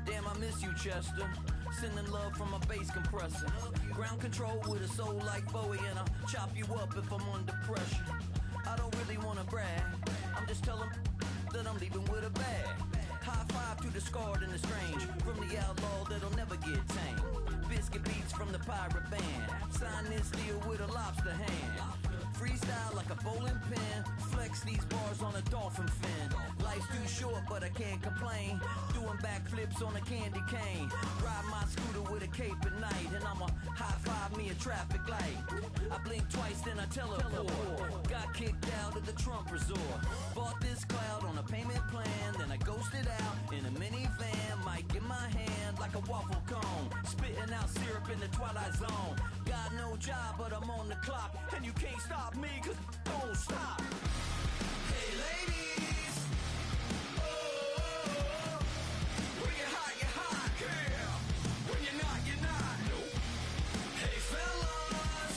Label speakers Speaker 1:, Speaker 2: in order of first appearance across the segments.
Speaker 1: Damn, I miss you, Chester. Sending love from a bass compressor. Ground control with a soul like Bowie, and I'll chop you up if I'm under pressure. I don't really wanna brag, I'm just telling that I'm leaving with a bag. High five to the scarred and the strange, from the outlaw that'll never get tamed. Biscuit beats from the pirate band, sign this deal with a lobster hand. Freestyle like a bowling pin, flex these bars on a dolphin fin. Life's too short but I can't complain, doing backflips on a candy cane. Ride my scooter with a cape at night, and I'ma high five me a traffic light. I blink twice then I teleport, got kicked out of the Trump resort. Bought this cloud on a payment plan, then I ghosted out in a minivan. Mic in my hand like a waffle cone, spitting out syrup in the twilight zone. Got no job but I'm on the clock, and you can't stop me cause don't stop. Hey ladies, oh, when you're hot, girl. When you're not, nope. Hey fellas,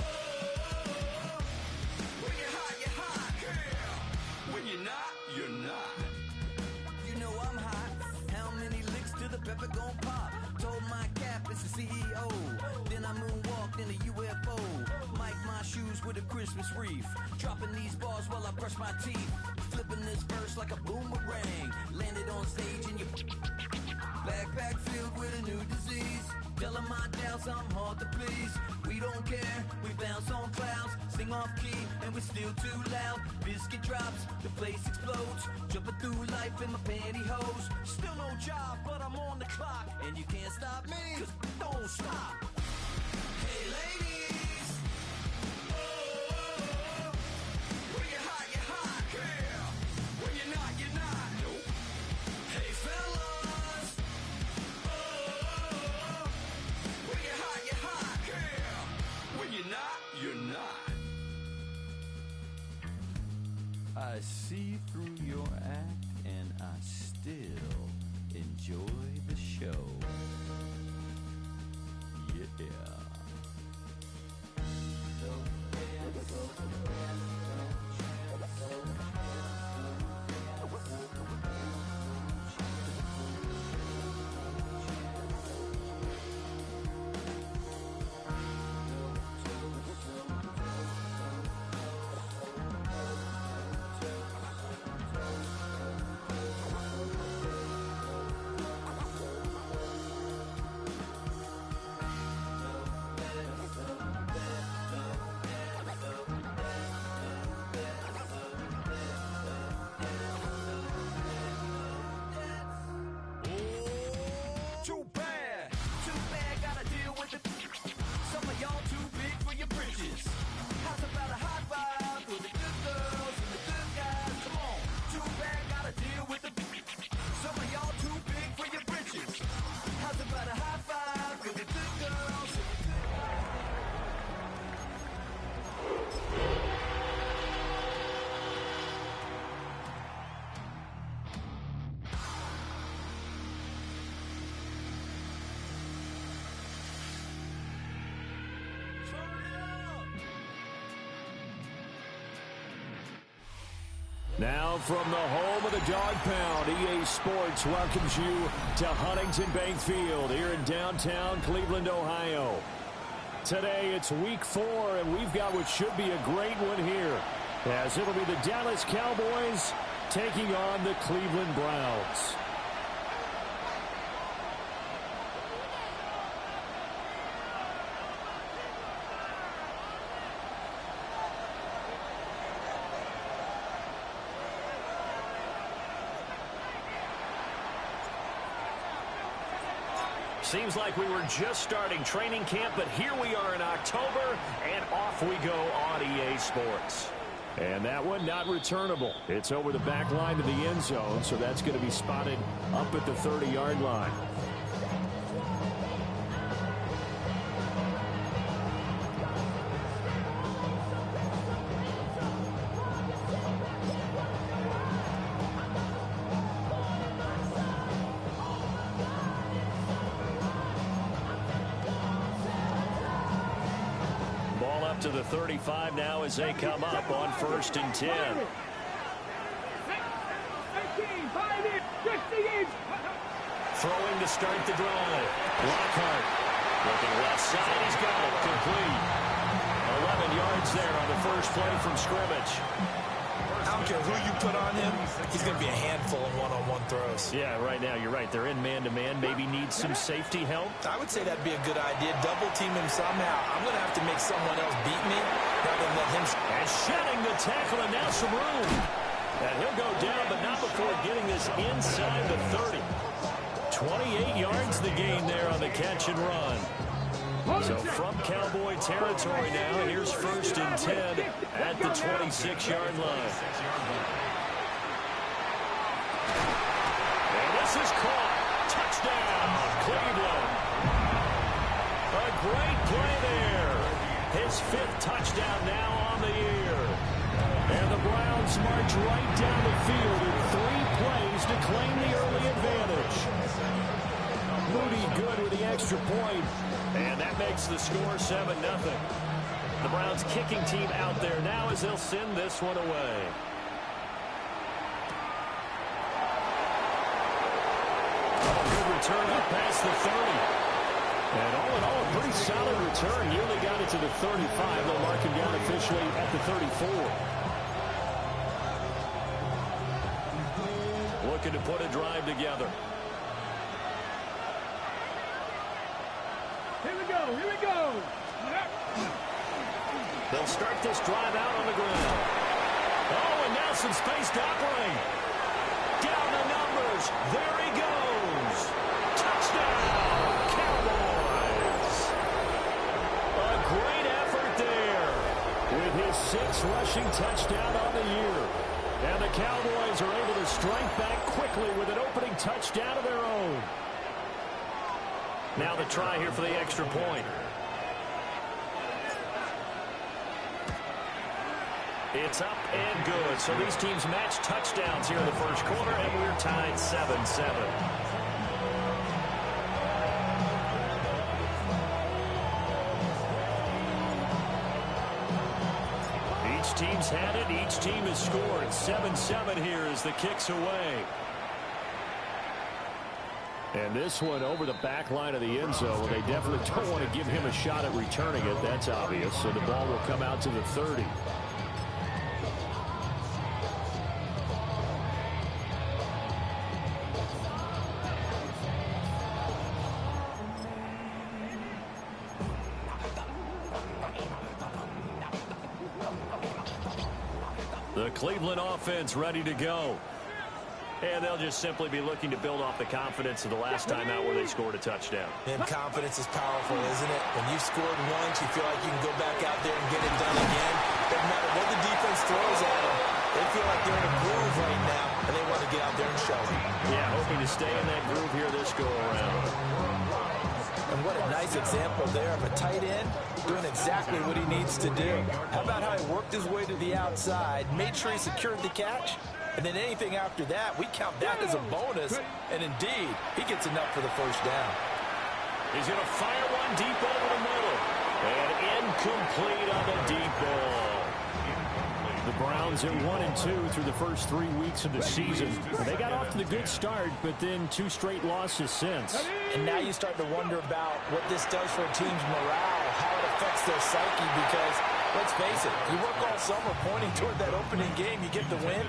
Speaker 1: oh, when you're hot, girl. When you're not, you're not. You know I'm hot. How many licks till the pepper gon' pop? Told my cap it's the CEO. Then I moonwalked in a UFO. Mic my shoes with a Christmas wreath. Dropping these bars while I brush my teeth. Flipping this verse like a boomerang. Landed on stage in your backpack filled with a new disease. Telling my doubts I'm hard to please. We don't care, we bounce on clouds. Sing off key and we're still too loud. Biscuit drops, the place explodes. Jumping through life in my pantyhose. Still no job but I'm on the clock, and you can't stop me cause don't stop. Hey ladies, oh, when you're hot, girl. When you're not, nope. Hey fellas, oh, when you're hot, girl. When you're not, you're not. I see through your act and I still enjoy the show. Yeah.
Speaker 2: Now from the home of the Dog Pound, EA Sports welcomes you to Huntington Bank Field here in downtown Cleveland, Ohio. Today it's week 4, and we've got what should be a great one here, as it'll be the Dallas Cowboys taking on the Cleveland Browns.
Speaker 3: Seems like we were just starting training camp, but here we are in October, and off we go on EA Sports.
Speaker 2: And that one not returnable. It's over the back line to the end zone, so that's going to be spotted up at the 30-yard line.
Speaker 3: To the 35 now as they come up on 1st and 10. Throwing to start the drive. Lockhart looking left side. He's got it. Complete. 11 yards there on the first play from scrimmage.
Speaker 4: I don't care who you put on him, he's going to be a handful in one-on-one throws.
Speaker 3: Yeah, right now you're right. They're in man-to-man. Maybe need some safety help.
Speaker 4: I would say that'd be a good idea. Double team him somehow. I'm going to have to make someone else beat me rather than let him.
Speaker 3: And shedding the tackle, and now some room. And he'll go down, but not before getting this inside the 30. 28 yards the gain there on the catch and run. So from Cowboy territory now, here's 1st and 10 at the 26-yard line. And this is caught. Touchdown, Cleveland. A great play there. His 5th touchdown now on the year. And the Browns march right down the field in 3 plays to claim the early advantage. Moody good with the extra point. And that makes the score 7-0. The Browns kicking team out there now as they'll send this one away. Good return up past the 30. And all in all, a pretty solid return. Nearly got it to the 35. They'll mark him down officially at the 34. Looking to put a drive together.
Speaker 5: Here we go.
Speaker 3: They'll start this drive out on the ground. Oh, and now some space to operate. Down the numbers. There he goes. Touchdown, Cowboys. A great effort there. With his 6th rushing touchdown on the year. And the Cowboys are able to strike back quickly with an opening touchdown of their own. Now the try here for the extra point. It's up and good. So these teams match touchdowns here in the first quarter, and we're tied 7-7. Each team's had it. Each team has scored. 7-7 here as the kick's away.
Speaker 2: And this one over the back line of the end zone. They definitely don't want to give him a shot at returning it. That's obvious. So the ball will come out to the 30.
Speaker 3: The Cleveland offense ready to go. And they'll just simply be looking to build off the confidence of the last time out where they scored a touchdown.
Speaker 4: And confidence is powerful, isn't it? When you've scored once, you feel like you can go back out there and get it done again. Doesn't matter what the defense throws at them. They feel like they're in a groove right now, and they want to get out there and show it.
Speaker 3: Yeah, hoping to stay in that groove here this go-around.
Speaker 4: And what a nice example there of a tight end doing exactly what he needs to do. How about how he worked his way to the outside, made sure he secured the catch, and then anything after that, we count that as a bonus. And indeed, he gets enough for the first down.
Speaker 3: He's going to fire one deep over the middle. And incomplete on the deep ball.
Speaker 2: The Browns are 1-2 through the first 3 weeks of the season. They got off to the good start, but then 2 straight losses since.
Speaker 4: And now you start to wonder about what this does for a team's morale, how it affects their psyche, because let's face it, you work all summer pointing toward that opening game, you get the win,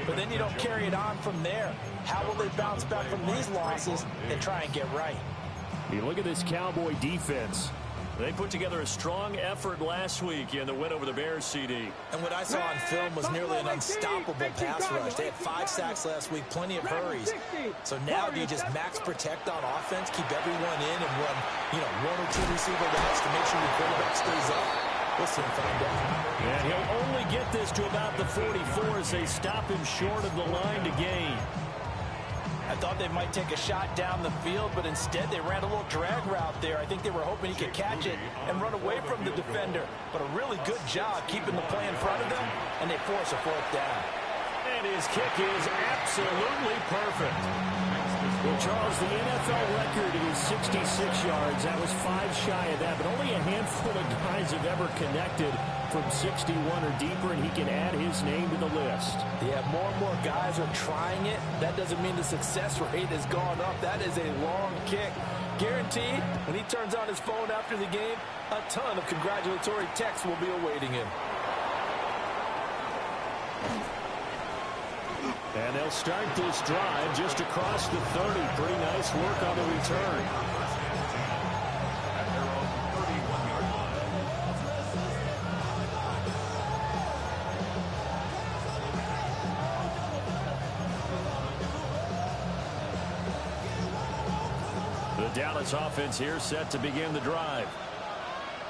Speaker 4: but then you don't carry it on from there. How will they bounce back from these losses and try and get right?
Speaker 2: You look at this Cowboy defense.
Speaker 3: They put together a strong effort last week in the win over the Bears, CD.
Speaker 4: And what I saw on film was nearly an unstoppable pass rush. They had 5 sacks last week, plenty of hurries. So now do you just max protect on offense, keep everyone in, and run, 1 or 2 receiver routes to make sure your quarterback stays up? We'll soon find out.
Speaker 3: And he'll only get this to about the 44 as they stop him short of the line to gain.
Speaker 4: I thought they might take a shot down the field, but instead they ran a little drag route there. I think they were hoping he could catch it and run away from the defender. But a really good job keeping the play in front of them, and they force a 4th down.
Speaker 3: And his kick is absolutely perfect.
Speaker 2: Well, Charles, the NFL record is 66 yards. That was 5 shy of that, but only a handful of guys have ever connected from 61 or deeper, and he can add his name to the list.
Speaker 4: Yeah, more and more guys are trying it. That doesn't mean the success rate has gone up. That is a long kick. Guaranteed, when he turns on his phone after the game, a ton of congratulatory texts will be awaiting him.
Speaker 2: And they'll start this drive just across the 30. Pretty nice work on the return.
Speaker 3: The Dallas offense here set to begin the drive.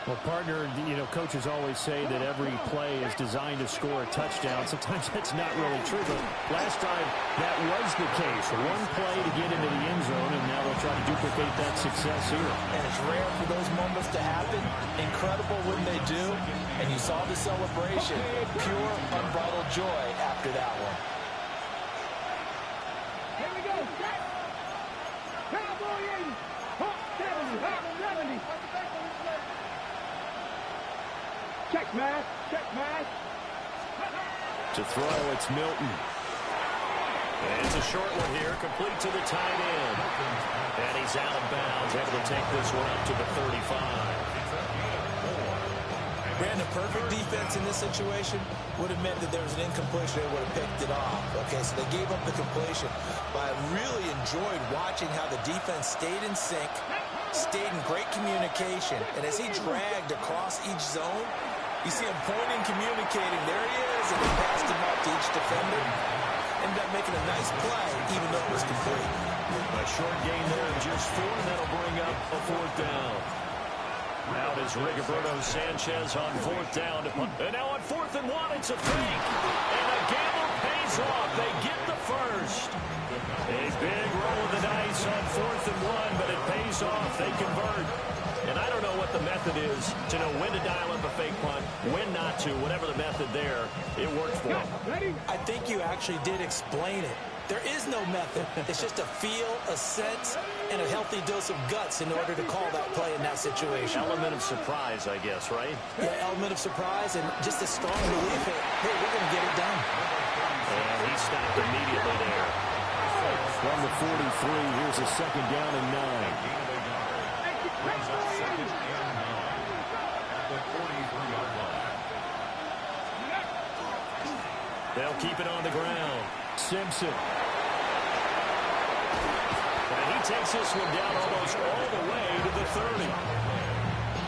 Speaker 2: Well, partner, coaches always say that every play is designed to score a touchdown. Sometimes that's not really true, but last drive, that was the case. One play to get into the end zone, and now they'll try to duplicate that success here.
Speaker 4: And it's rare for those moments to happen. Incredible when they do. And you saw the celebration. Pure, unbridled joy after that one.
Speaker 5: Here we go. Cowboy 80. Hawk 70. Hawk 70. Check mass. Check mass.
Speaker 2: To throw, it's Milton.
Speaker 3: And it's a short one here, complete to the tight end. And he's out of bounds, able to take this one up to the 35.
Speaker 4: Brandon, perfect defense in this situation would have meant that there was an incompletion. They would have picked it off. Okay, so they gave up the completion. But I really enjoyed watching how the defense stayed in sync, stayed in great communication. And as he dragged across each zone, you see him pointing, communicating. There he is, and he passed him up to each defender. Ended up making a nice play, even though it was complete.
Speaker 3: A short gain there of just 4, and that'll bring up a 4th down. Out is Rigoberto Sanchez on 4th down. And now on 4th and 1, it's a fake. And a gamble pays off. They get the first. A big roll of the dice on 4th and 1, but it pays off. They convert. And I don't know what the method is to know when to dial up a fake punt, when not to. Whatever the method there, it worked for them.
Speaker 4: I think you actually did explain it. There is no method. It's just a feel, a sense, and a healthy dose of guts in order to call that play in that situation.
Speaker 3: Element of surprise, I guess, right?
Speaker 4: Yeah, element of surprise and just a strong belief that, hey, we're going to get it done.
Speaker 3: And he stopped immediately there.
Speaker 2: From the 43, here's a 2nd down and 9.
Speaker 3: They'll keep it on the ground.
Speaker 2: Simpson.
Speaker 3: And he takes this one down almost all the way to the 30.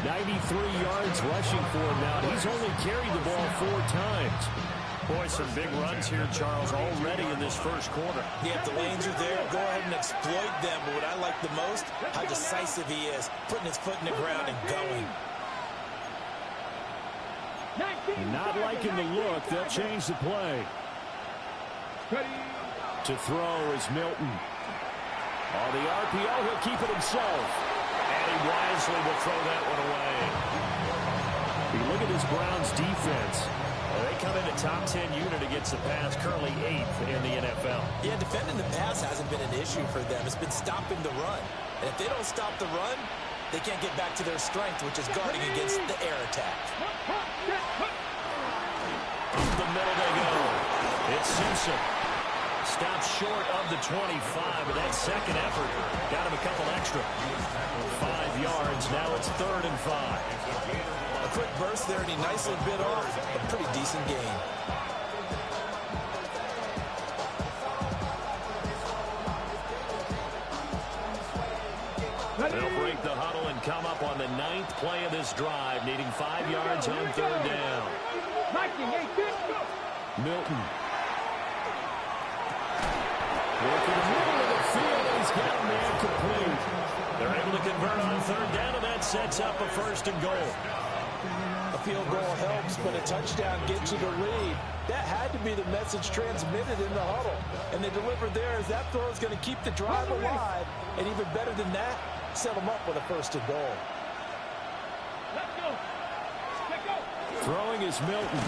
Speaker 2: 93 yards rushing for him now. He's only carried the ball 4 times.
Speaker 3: Boy, some big runs here, Charles, already in this first quarter.
Speaker 4: Yeah, if the lanes are there, go ahead and exploit them. But what I like the most, how decisive he is, putting his foot in the ground and going.
Speaker 2: Not liking the look. They'll change the play. To throw is Milton. On the RPO, he'll keep it himself.
Speaker 3: And he wisely will throw that one away.
Speaker 2: You look at this Browns defense.
Speaker 3: They come in a top 10 unit against the pass, currently 8th in the NFL.
Speaker 4: Yeah, defending the pass hasn't been an issue for them. It's been stopping the run. And if they don't stop the run, they can't get back to their strength, which is guarding against the air attack.
Speaker 3: Up the middle they go. It's Simpson. Stops short of the 25, but that second effort got him a couple extra. 5 yards. Now it's 3rd and 5.
Speaker 4: A quick burst there, and he nicely bit off a pretty decent gain.
Speaker 3: They'll break the huddle and come up on the 9th play of this drive, needing 5 yards on 3rd down.
Speaker 2: Milton. Working the middle of the field, and he's got a man complete.
Speaker 3: They're able to convert on 3rd down, and that sets up a 1st and goal.
Speaker 4: A field goal helps, but a touchdown gets you the lead. That had to be the message transmitted in the huddle. And they delivered there as that throw is going to keep the drive alive. And even better than that, set them up with a 1st and goal.
Speaker 5: Let's go.
Speaker 2: Throwing is Milton.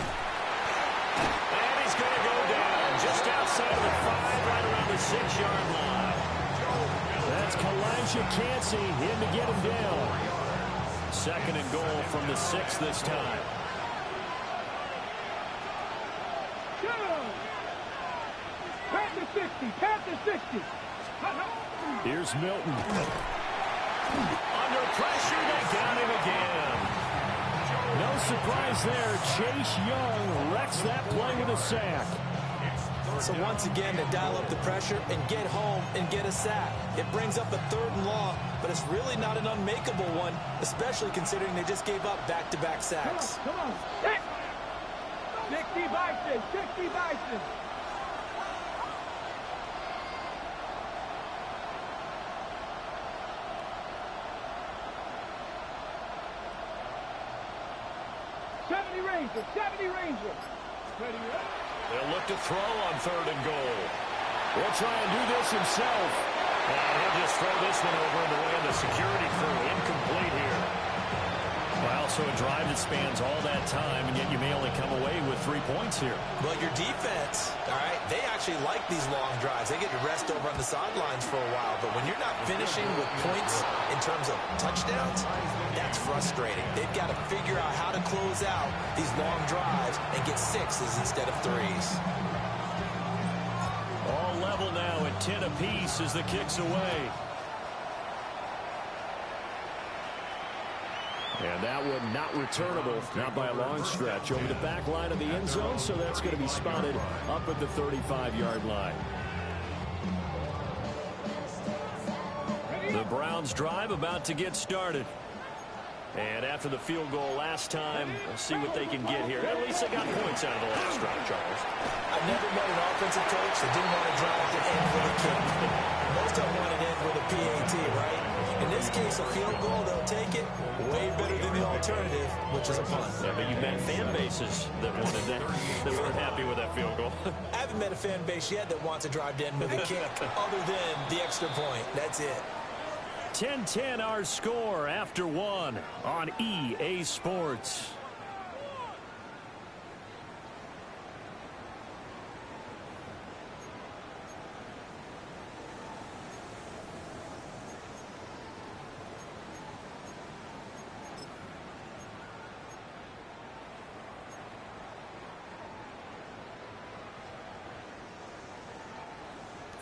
Speaker 3: And he's going to go down just 6-yard line.
Speaker 2: That's Kalijah Cansey in to get him down.
Speaker 3: 2nd and goal from the 6 this time.
Speaker 5: Panther 60, Panther 60.
Speaker 2: Here's Milton.
Speaker 3: Under pressure, they got him again.
Speaker 2: No surprise there. Chase Young wrecks that play with a sack.
Speaker 4: So once again, to dial up the pressure and get home and get a sack. It brings up a 3rd and long, but it's really not an unmakeable one, especially considering they just gave up back-to-back sacks.
Speaker 5: Come on. 60 Bison, 60 Bison. Ranger, 70 Ranger. Ready up.
Speaker 3: They'll look to throw on 3rd and goal.
Speaker 2: He'll try and do this himself.
Speaker 3: He'll just throw this one over in the way of the security crew. Incomplete here. Well, so a drive that spans all that time, and yet you may only come away with 3 points here.
Speaker 4: Well, your defense, all right, they actually like these long drives. They get to rest over on the sidelines for a while. But when you're not finishing with points in terms of touchdowns, that's frustrating. They've got to figure out how to close out these long drives and get 6s instead of 3s.
Speaker 3: All level now at 10 apiece as the kick's away.
Speaker 2: And that one not returnable, not by a long stretch, over the back line of the end zone, so that's going to be spotted up at the 35-yard line.
Speaker 3: The Browns drive about to get started. And after the field goal last time, we'll see what they can get here. At least they got points out of the last drive, Charles.
Speaker 4: I've never met an offensive coach that didn't want to drive to end with a kick. Most of them want to end with a PAT, right? In this case, a field goal, they'll take it way better than the alternative, which is a punt.
Speaker 3: Yeah, but you've met fan bases that wanted that weren't happy with that field goal.
Speaker 4: I haven't met a fan base yet that wants to drive to end with a kick other than the extra point. That's it.
Speaker 3: 10-10 our score after 1 on EA Sports.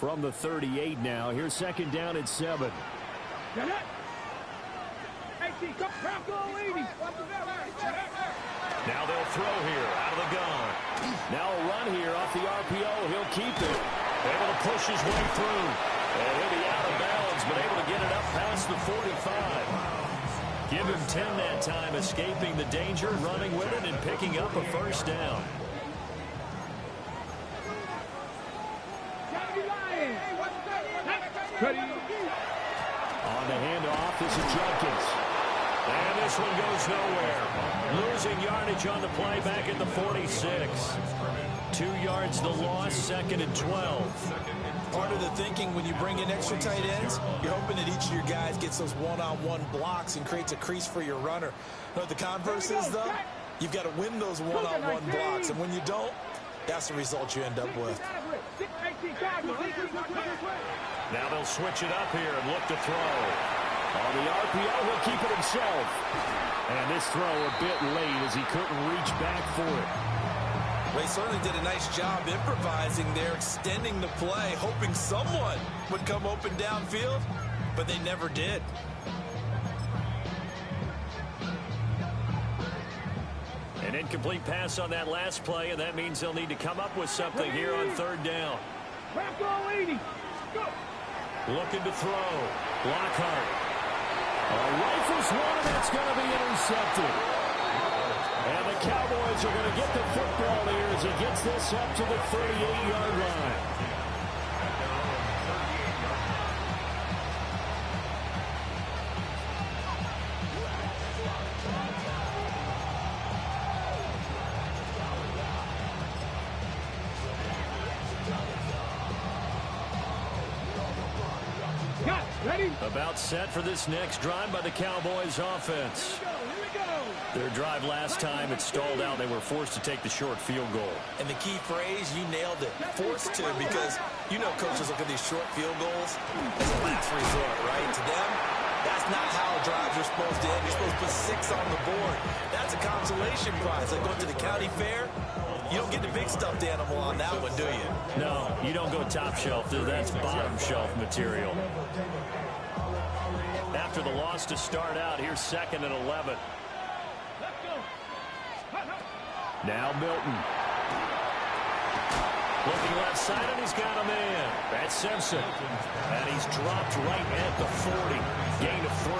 Speaker 2: From the 38 now, here's 2nd down at 7.
Speaker 5: Get it. 80, come, go 80.
Speaker 3: Now they'll throw here out of the gun.
Speaker 2: Now a run here off the RPO. He'll keep it.
Speaker 3: Able to push his way through. And he'll be out of bounds, but able to get it up past the 45. Give him 10 that time, escaping the danger, running with it, and picking up a 1st down.
Speaker 5: Ready.
Speaker 2: On the handoff, this is Jenkins.
Speaker 3: And this one goes nowhere. Losing yardage on the play back at the 46. 2 yards the loss, 2nd and 12.
Speaker 4: Part of the thinking when you bring in extra tight ends, you're hoping that each of your guys gets those one-on-one blocks and creates a crease for your runner. You know what the converse is, though? You've got to win those one-on-one blocks, and when you don't, that's the result you end up with.
Speaker 3: Now they'll switch it up here and look to throw.
Speaker 2: On the RPO, he'll keep it himself. And this throw a bit late as he couldn't reach back for it.
Speaker 4: Well, he certainly did a nice job improvising there, extending the play, hoping someone would come open downfield, but they never did.
Speaker 3: An incomplete pass on that last play, and that means they'll need to come up with something here on 3rd down. Looking to throw. Lockhart.
Speaker 2: Rifles one, and it's going to be intercepted. And the Cowboys are going to get the football here as he gets this up to the 38-yard line.
Speaker 5: Ready?
Speaker 3: About set for this next drive by the Cowboys offense.
Speaker 5: Here we go.
Speaker 2: Their drive last time, it stalled out. They were forced to take the short field goal.
Speaker 4: And the key phrase, you nailed it. Forced to, because you know coaches look at these short field goals as a last resort, right? To them, that's not how drives are supposed to end. You're supposed to put 6 on the board. That's a consolation prize. Like going to the county fair, you don't get the big stuffed animal on that one, do you?
Speaker 2: No, you don't go top shelf. That's bottom shelf material. After the loss to start out, here's 2nd and 11. Now Milton. Looking left side, and he's got a man. That's Simpson. And he's dropped right at the 40. Gain of 3.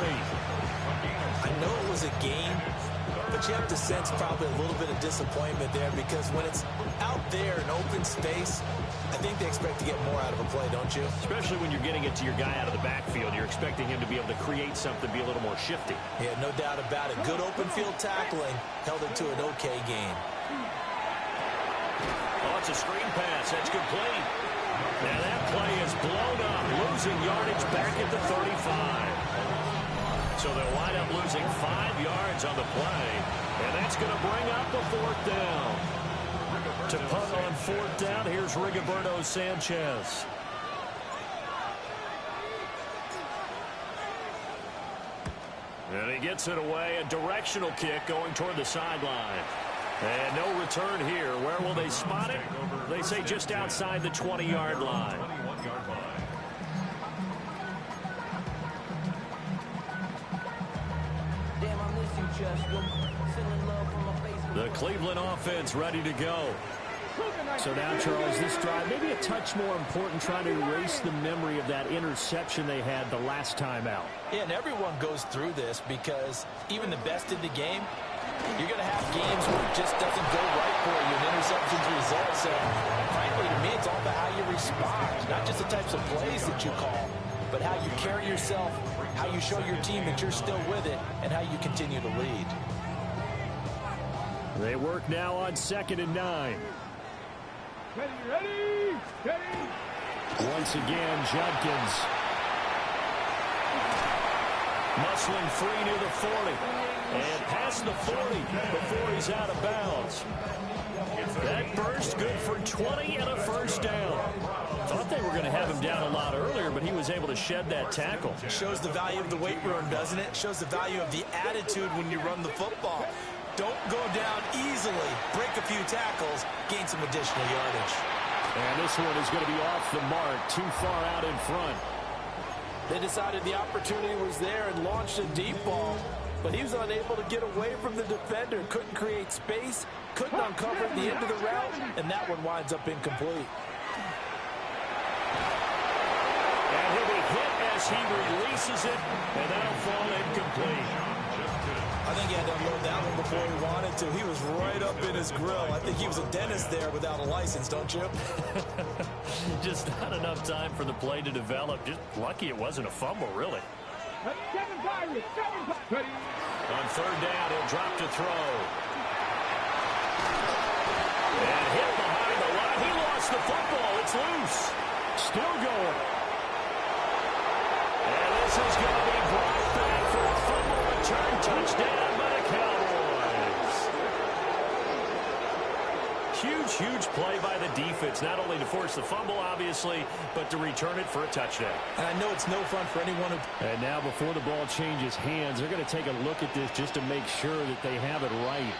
Speaker 4: I know it was a game, but you have to sense probably a little bit of disappointment there, because when it's out there in open space, I think they expect to get more out of a play, don't you?
Speaker 2: Especially when you're getting it to your guy out of the backfield. You're expecting him to be able to create something, be a little more shifty.
Speaker 4: Yeah, no doubt about it. Good open field tackling held it to an okay game.
Speaker 2: Oh, it's a screen pass. That's complete. Now that play is blown up, losing yardage back at the 35. So they'll wind up losing 5 yards on the play, and that's going to bring up a 4th down. To punt on 4th down, here's Rigoberto Sanchez. And he gets it away, a directional kick going toward the sideline. And no return here. Where will they spot it? They say just outside the 20-yard line.
Speaker 1: Damn, I miss you, Chester. Sending love from my face.
Speaker 2: The Cleveland offense ready to go. So now, Charles, this drive maybe a touch more important, trying to erase the memory of that interception they had the last time out.
Speaker 4: Yeah, and everyone goes through this, because even the best in the game, you're going to have games where it just doesn't go right for you, and interceptions result. So, frankly, to me, it's all about how you respond, not just the types of plays that you call, but how you carry yourself, how you show your team that you're still with it, and how you continue to lead.
Speaker 2: They work now on 2nd and 9.
Speaker 5: Ready, ready.
Speaker 2: Once again, Judkins. Muscling free near the 40. And past the 40 before he's out of bounds. That burst good for 20 and a 1st down. Thought they were going to have him down a lot earlier, but he was able to shed that tackle.
Speaker 4: Shows the value of the weight room, doesn't it? Shows the value of the attitude when you run the football. Don't go down easily. Break a few tackles. Gain some additional yardage.
Speaker 2: And this one is going to be off the mark. Too far out in front.
Speaker 6: They decided the opportunity was there and launched a deep ball, but he was unable to get away from the defender. Couldn't create space. Couldn't uncover the end of the route, and that one winds up incomplete.
Speaker 2: And he'll be hit as he releases it, and that'll fall incomplete.
Speaker 4: I think he had to unload that one before he wanted to. He was right up in his grill. I think he was a dentist there without a license, don't you?
Speaker 2: Just not enough time for the play to develop. Just lucky it wasn't a fumble, really.
Speaker 5: 7-5, 7-5. Ready.
Speaker 2: On 3rd down, he'll drop to throw. And hit behind the line. He lost the football. It's loose. Still going. And this is going to be brought back for a fumble return touchdown by the Cowboys. Huge play by the defense, not only to force the fumble, obviously, but to return it for a touchdown.
Speaker 4: And I know it's no fun for anyone who...
Speaker 2: And now before the ball changes hands, they're going to take a look at this just to make sure that they have it right.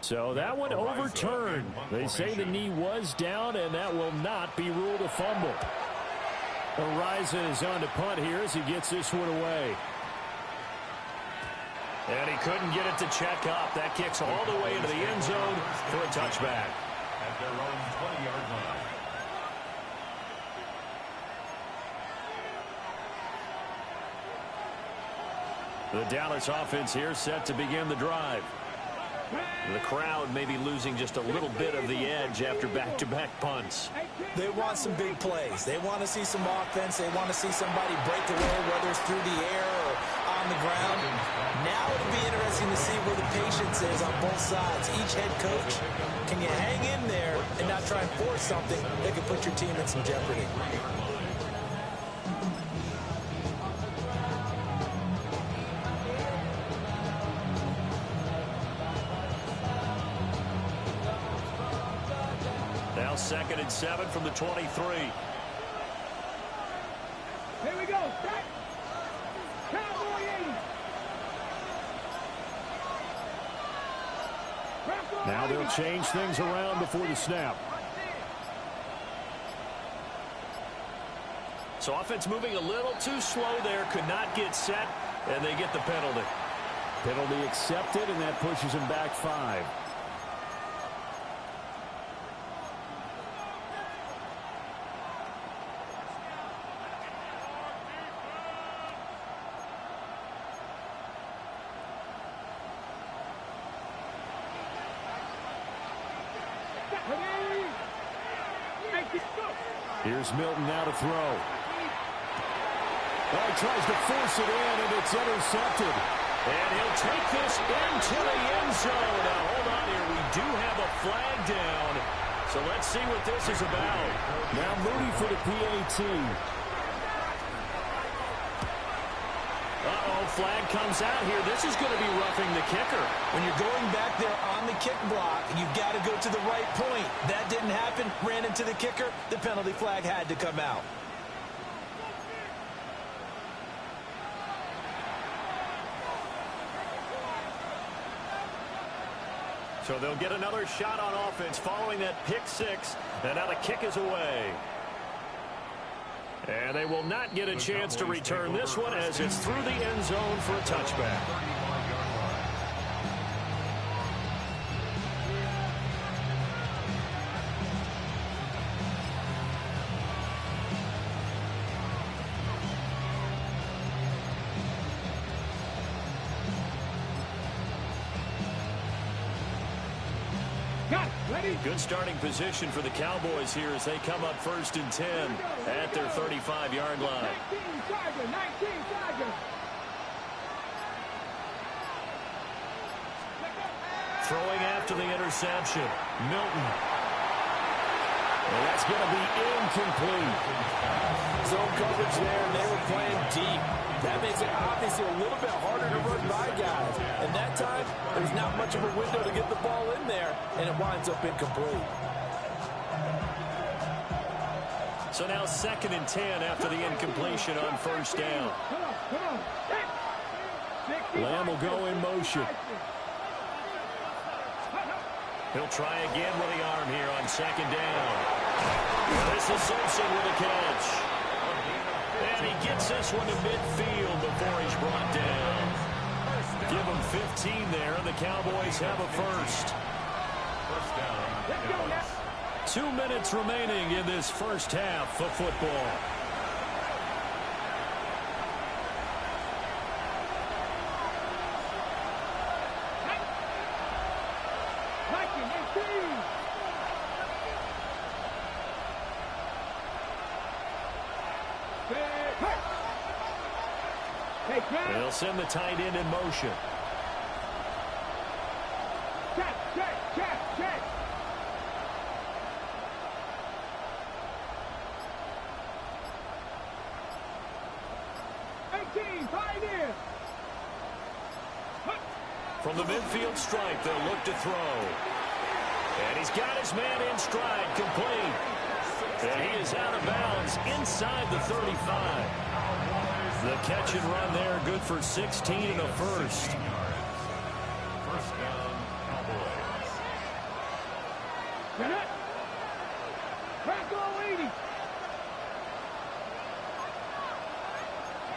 Speaker 2: So that one overturned. They say the knee was down, and that will not be ruled a fumble. Ariza is on to punt here as he gets this one away. And he couldn't get it to check up. That kicks all the way into the end zone for a touchback.
Speaker 3: At their own 20-yard line.
Speaker 2: The Dallas offense here set to begin the drive. The crowd may be losing just a little bit of the edge after back-to-back punts.
Speaker 4: They want some big plays. They want to see some offense. They want to see somebody break away, whether it's through the air or on the ground. Now it'll be interesting to see where the patience is on both sides. Each head coach, can you hang in there and not try and force something that could put your team in some jeopardy?
Speaker 3: Now 2nd and 7 from the 23.
Speaker 5: Here we go. Set. Cowboy 80.
Speaker 2: Now they'll change things around before the snap.
Speaker 3: So offense moving a little too slow there. Could not get set, and they get the penalty.
Speaker 2: Penalty accepted, and that pushes him back 5. Here's Milton now to throw. Oh, he tries to force it in, and it's intercepted.
Speaker 3: And he'll take this into the end zone. Now, hold on here. We do have a flag down. So let's see what this is about.
Speaker 2: Now Moody for the PAT.
Speaker 3: Uh-oh, flag comes out here. This is going to be roughing the kicker.
Speaker 4: When you're going back there on the kick block, you've got to go to the right point. That didn't happen. Ran into the kicker. The penalty flag had to come out.
Speaker 3: So they'll get another shot on offense following that pick 6. And now the kick is away. And they will not get a chance to return this one as it's through the end zone for a touchback. Good starting position for the Cowboys here as they come up 1st and 10 at their 35-yard line.
Speaker 5: 19 Chargers.
Speaker 3: Throwing after the interception, Milton.
Speaker 2: And that's going to be incomplete.
Speaker 6: Zone coverage there, and they were playing deep. That makes it obviously a little bit harder to run by guys. And that time, there's not much of a window to get the ball in there, and it winds up incomplete.
Speaker 3: So now 2nd and 10 after the incompletion on 1st down.
Speaker 2: Lamb will go in motion.
Speaker 3: He'll try again with the arm here on 2nd down. This is Simpson with a catch. And he gets this one to midfield before he's brought down. Give him 15 there, and the Cowboys have a first. 2 minutes remaining in this first half of football. They'll send the tight end in motion.
Speaker 5: Check. 18, pioneer.
Speaker 3: From the midfield stripe, they'll look to throw. And he's got his man in stride, complete. And he is out of bounds inside the 35. The catch and run there, good for 16 and a first.
Speaker 5: First down, Cowboys. Franco 80.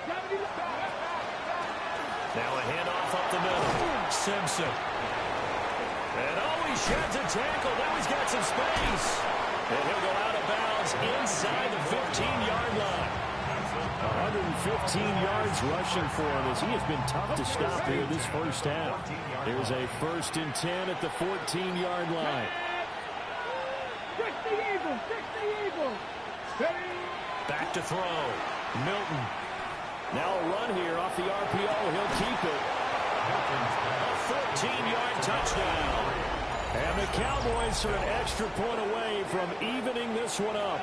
Speaker 5: 70.
Speaker 3: Now a handoff up the middle. Simpson. And he sheds a tackle. Now he's got some space. And he'll go out of bounds inside the 15-yard line.
Speaker 2: 115 yards rushing for him as he has been tough to stop here this first half. Here's a 1st and 10 at the 14-yard line.
Speaker 5: 60 Eagles.
Speaker 3: Back to throw. Milton.
Speaker 2: Now a run here off the RPO. He'll keep it.
Speaker 3: A 14-yard touchdown.
Speaker 2: And the Cowboys are an extra point away from evening this one up.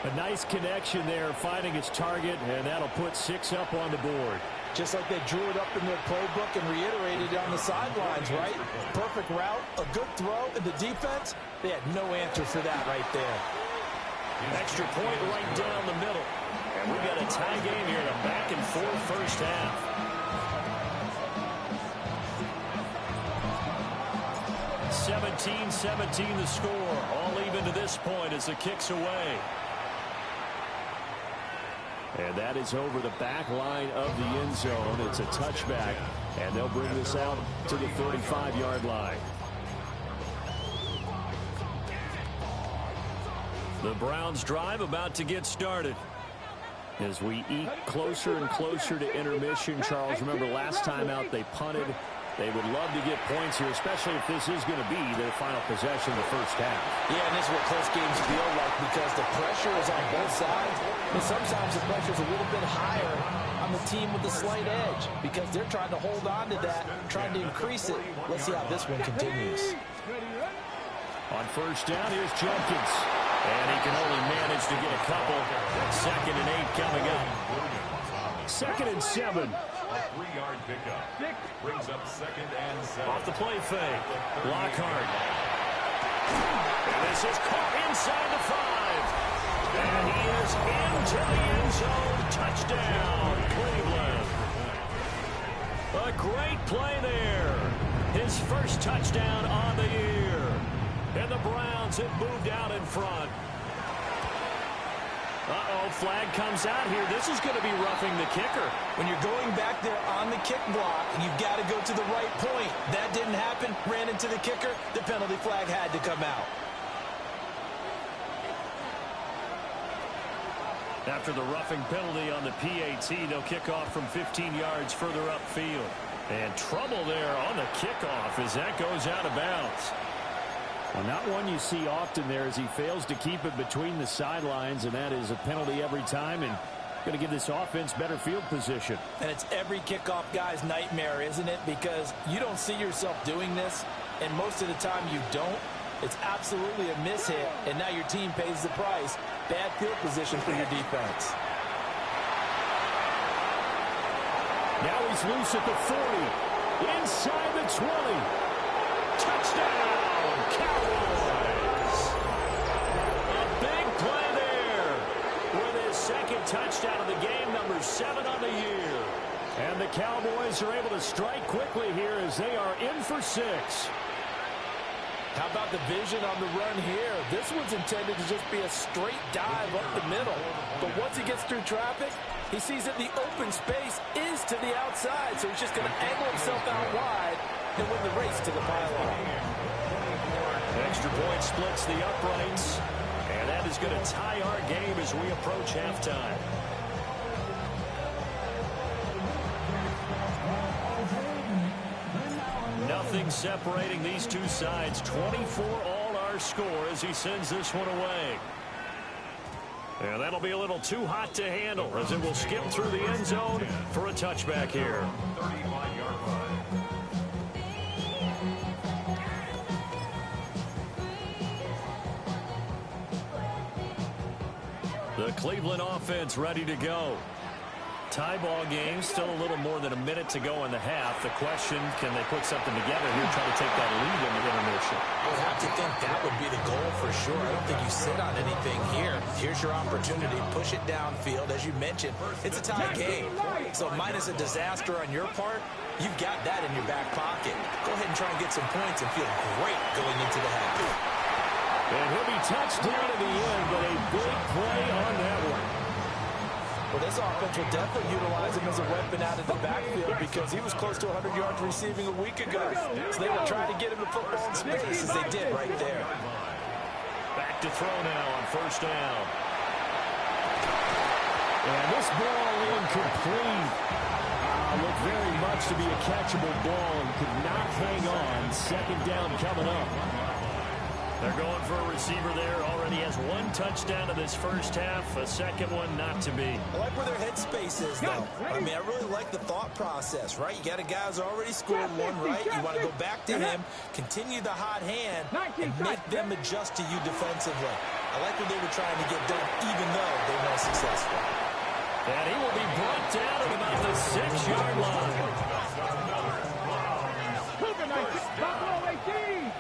Speaker 2: A nice connection there, finding its target, and that'll put 6 up on the board.
Speaker 6: Just like they drew it up in their playbook and reiterated it on the sidelines, right? Perfect route, a good throw, and the defense, they had no answer for that right there.
Speaker 3: Extra point right down the middle. And we've got a tie game here in a back-and-forth first half. 17-17 the score. All even to this point as the kick's away.
Speaker 2: And that is over the back line of the end zone. It's a touchback, and they'll bring this out to the 35-yard line.
Speaker 3: The Browns drive about to get started.
Speaker 2: As we eke closer and closer to intermission, Charles, remember last time out they punted. They would love to get points here, especially if this is going to be their final possession of the first half.
Speaker 6: Yeah, and this is what close games feel like because the pressure is on both sides. And sometimes the pressure is a little bit higher on the team with the slight edge because they're trying to hold on to that, trying to increase it. Let's see how this one continues.
Speaker 2: On first down, here's Jenkins.
Speaker 3: And he can only manage to get a couple. 2nd and 8 coming up.
Speaker 2: 2nd and 7.
Speaker 5: A 3-yard pickup. Brings up 2nd and 7.
Speaker 3: Off the play fake. Lockhart. And this is caught inside the 5. And he is into the end zone. Touchdown, Cleveland. A great play there. His first touchdown on the year. And the Browns have moved out in front. Uh-oh, flag comes out here. This is going to be roughing the kicker.
Speaker 6: When you're going back there on the kick block, you've got to go to the right point. That didn't happen. Ran into the kicker. The penalty flag had to come out.
Speaker 3: After the roughing penalty on the PAT, they'll kick off from 15 yards further upfield. And trouble there on the kickoff as that goes out of bounds.
Speaker 2: Well, not one you see often there as he fails to keep it between the sidelines, and that is a penalty every time and going to give this offense better field position.
Speaker 6: And it's every kickoff guy's nightmare, isn't it? Because you don't see yourself doing this, and most of the time you don't. It's absolutely a mishit, and now your team pays the price. Bad field position for your defense.
Speaker 2: Now he's loose at the 40. Inside the 20.
Speaker 3: Touchdown, Cowboys. A big play there with his 2nd touchdown of the game, number 7 on the year.
Speaker 2: And the Cowboys are able to strike quickly here as they are in for 6.
Speaker 6: How about the vision on the run here? This one's intended to just be a straight dive up the middle. But once he gets through traffic, he sees that the open space is to the outside. So he's just going to angle himself out wide and win the race to the pylon.
Speaker 3: Extra point splits the uprights. And that is going to tie our game as we approach halftime. Nothing separating these two sides. 24 all our score as he sends this one away. And that'll be a little too hot to handle as it will skip through the end zone for a touchback here.
Speaker 5: 35-yard line.
Speaker 3: The Cleveland offense ready to go. Tie ball game, still a little more than a minute to go in the half. The question, can they put something together here, try to take that lead in the intermission?
Speaker 6: I would have to think that would be the goal for sure. I don't think you sit on anything here. Here's your opportunity. Push it downfield. As you mentioned, it's a tie game. So minus a disaster on your part, you've got that in your back pocket. Go ahead and try and get some points and feel great going into the half.
Speaker 2: And he'll be touched down at the end, but a big play on that one.
Speaker 6: Well, this offense will definitely utilize him as a weapon out of the backfield because he was close to 100 yards receiving a week ago. So they will try to get him the football in space as they did right there.
Speaker 3: Back to throw now on first down.
Speaker 2: And this ball incomplete. Looked very much to be a catchable ball and could not hang on. 2nd down coming up.
Speaker 3: They're going for a receiver there. Already has one touchdown in this first half. A second one not to be.
Speaker 6: I like where their headspace is, though. I mean, I really like the thought process, right? You got a guy who's already scored one, right? You want to go back to him, continue the hot hand, and make them adjust to you defensively. I like what they were trying to get done, even though they weren't successful.
Speaker 3: And he will be brought down at about the 6-yard line.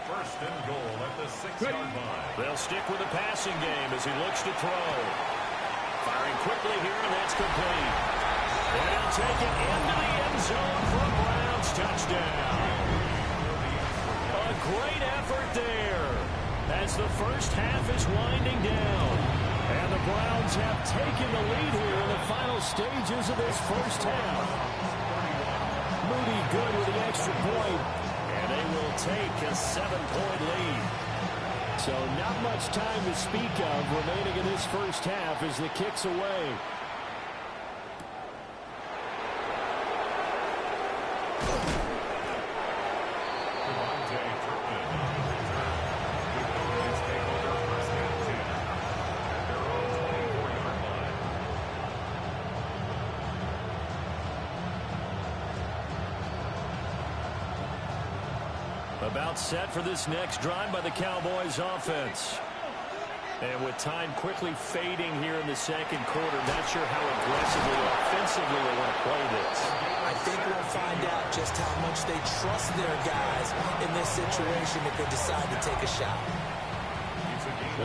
Speaker 5: First and goal at the 6-yard line.
Speaker 3: They'll stick with the passing game as he looks to throw. Firing quickly here, and that's complete. And he'll take it into the end zone for a Browns touchdown. A great effort there as the first half is winding down. And the Browns have taken the lead here in the final stages of this first half. Moody good with the extra point. And they will take a 7-point lead. So not much time to speak of remaining in this first half as the kick's away. About set for this next drive by the Cowboys offense. And with time quickly fading here in the second quarter, not sure how aggressively or offensively they want to play this.
Speaker 6: I think we'll find out just how much they trust their guys in this situation if they decide to take a shot.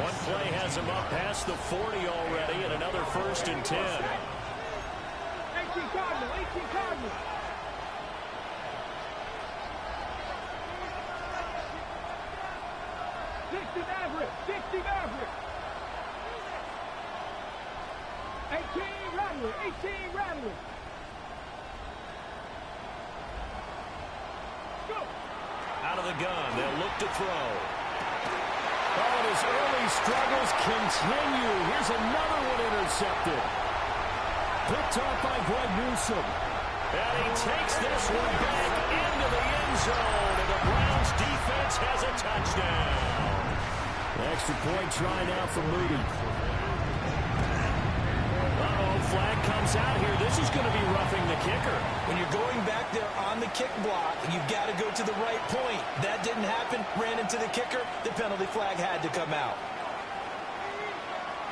Speaker 3: One play has them up past the 40 already, and another 1st and 10.
Speaker 7: 18 Cardinals. 60 Maverick. 18 Rattler. Go.
Speaker 3: Out of the gun, they'll look to throw. Oh, and his early struggles continue. Here's another one intercepted. Picked off by Greg Newsome. And he takes this one back into the end zone, and the Browns defense has a touchdown.
Speaker 2: Extra point try now for Moody.
Speaker 3: Uh-oh, flag comes out here. This is going to be roughing the kicker.
Speaker 6: When you're going back there on the kick block, you've got to go to the right point. That didn't happen. Ran into the kicker. The penalty flag had to come out.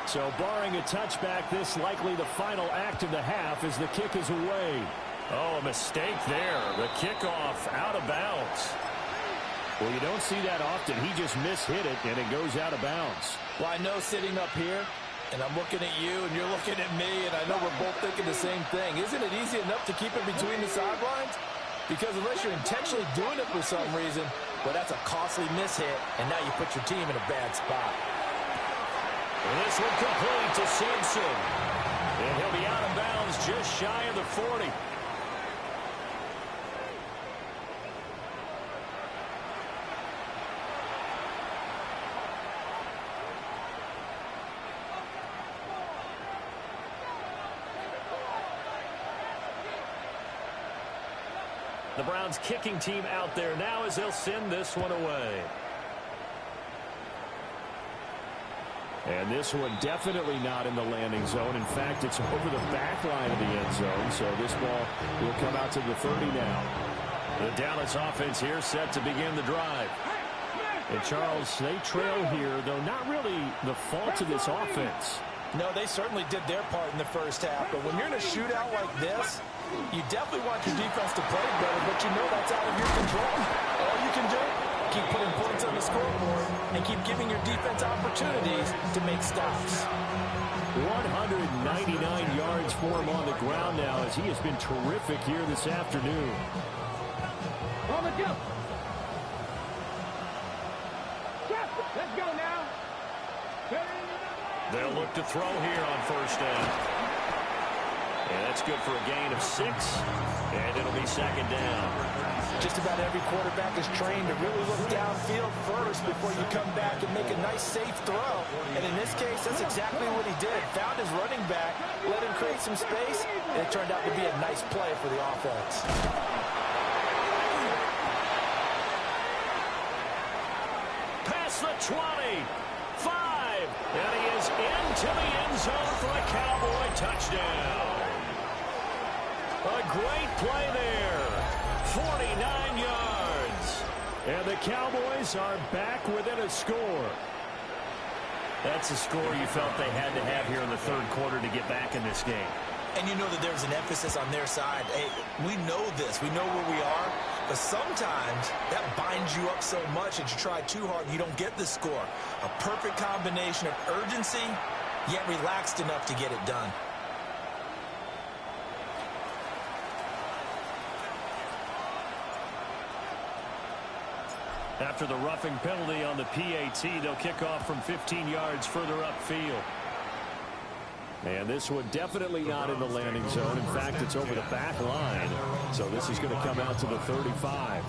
Speaker 2: So barring a touchback, this likely the final act of the half as the kick is away.
Speaker 3: Oh, a mistake there. The kickoff out of bounds.
Speaker 2: Well, you don't see that often. He just mishit it, and it goes out of bounds.
Speaker 6: Well, I know sitting up here, and I'm looking at you, and you're looking at me, and I know we're both thinking the same thing. Isn't it easy enough to keep it between the sidelines? Because unless you're intentionally doing it for some reason, well, that's a costly mishit, and now you put your team in a bad spot.
Speaker 3: And this one complete to Simpson. And he'll be out of bounds just shy of the 40. The Browns kicking team out there now as they'll send this one away.
Speaker 2: And this one definitely not in the landing zone. In fact, it's over the back line of the end zone. So this ball will come out to the 30 now.
Speaker 3: The Dallas offense here set to begin the drive.
Speaker 2: And Charles, they trail here, though not really the fault of this offense.
Speaker 6: No, they certainly did their part in the first half. But when you're in a shootout like this, you definitely want your defense to play better, but you know that's out of your control. All you can do, keep putting points on the scoreboard and keep giving your defense opportunities to make stops.
Speaker 2: 199 yards for him on the ground now as he has been terrific here this afternoon.
Speaker 7: On the jump. Let's go now.
Speaker 3: They'll look to throw here on first down. And that's good for a gain of 6. And it'll be second down.
Speaker 6: Just about every quarterback is trained to really look downfield first before you come back and make a nice, safe throw. And in this case, that's exactly what he did. Found his running back, let him create some space, and it turned out to be a nice play for the offense.
Speaker 3: Pass across the 20. 5. And he is into the end zone for a Cowboy touchdown. A great play there. 49 yards.
Speaker 2: And the Cowboys are back within a score.
Speaker 3: That's a score you felt they had to have here in the third quarter to get back in this game.
Speaker 4: And you know that there's an emphasis on their side. Hey, we know this. We know where we are. But sometimes that binds you up so much that you try too hard and you don't get the score. A perfect combination of urgency, yet relaxed enough to get it done.
Speaker 3: After the roughing penalty on the PAT, they'll kick off from 15 yards further upfield.
Speaker 2: And this one definitely not in the landing zone. In fact, it's over the back line. So this is going to come out to the 35.